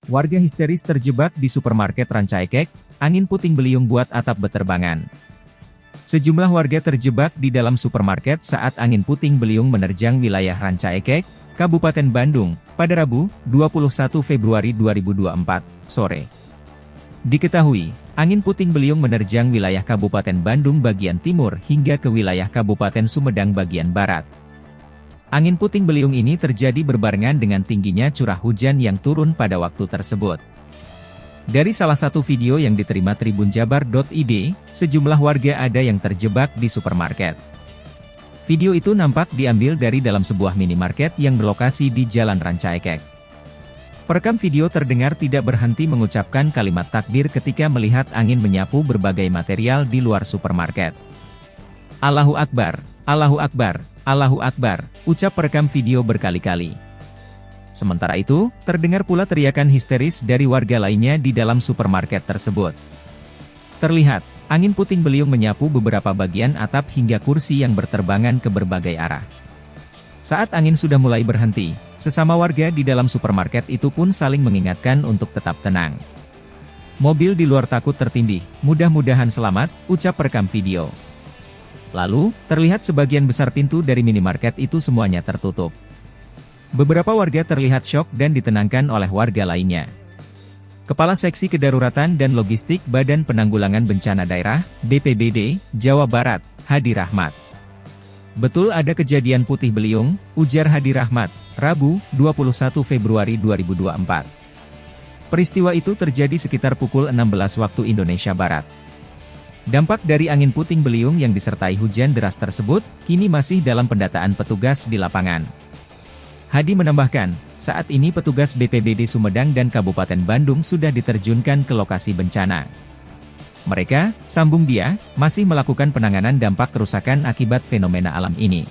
Warga histeris terjebak di supermarket Rancaikek, angin puting beliung buat atap beterbangan. Sejumlah warga terjebak di dalam supermarket saat angin puting beliung menerjang wilayah Rancaikek, Kabupaten Bandung, pada Rabu, 21 Februari 2024, sore. Diketahui, angin puting beliung menerjang wilayah Kabupaten Bandung bagian timur hingga ke wilayah Kabupaten Sumedang bagian barat. Angin puting beliung ini terjadi berbarengan dengan tingginya curah hujan yang turun pada waktu tersebut. Dari salah satu video yang diterima tribunjabar.id, sejumlah warga ada yang terjebak di supermarket. Video itu nampak diambil dari dalam sebuah minimarket yang berlokasi di Jalan Rancaikek. Perekam video terdengar tidak berhenti mengucapkan kalimat takbir ketika melihat angin menyapu berbagai material di luar supermarket. Allahu Akbar, Allahu Akbar, Allahu Akbar, ucap perekam video berkali-kali. Sementara itu, terdengar pula teriakan histeris dari warga lainnya di dalam supermarket tersebut. Terlihat, angin puting beliung menyapu beberapa bagian atap hingga kursi yang berterbangan ke berbagai arah. Saat angin sudah mulai berhenti, sesama warga di dalam supermarket itu pun saling mengingatkan untuk tetap tenang. Mobil di luar takut tertindih, mudah-mudahan selamat, ucap perekam video. Lalu, terlihat sebagian besar pintu dari minimarket itu semuanya tertutup. Beberapa warga terlihat syok dan ditenangkan oleh warga lainnya. Kepala Seksi Kedaruratan dan Logistik Badan Penanggulangan Bencana Daerah, BPBD, Jawa Barat, Hadi Rahmat. Betul ada kejadian putih beliung, ujar Hadi Rahmat, Rabu, 21 Februari 2024. Peristiwa itu terjadi sekitar pukul 16 waktu Indonesia Barat. Dampak dari angin puting beliung yang disertai hujan deras tersebut, kini masih dalam pendataan petugas di lapangan. Hadi menambahkan, saat ini petugas BPBD Sumedang dan Kabupaten Bandung sudah diterjunkan ke lokasi bencana. Mereka, sambung dia, masih melakukan penanganan dampak kerusakan akibat fenomena alam ini.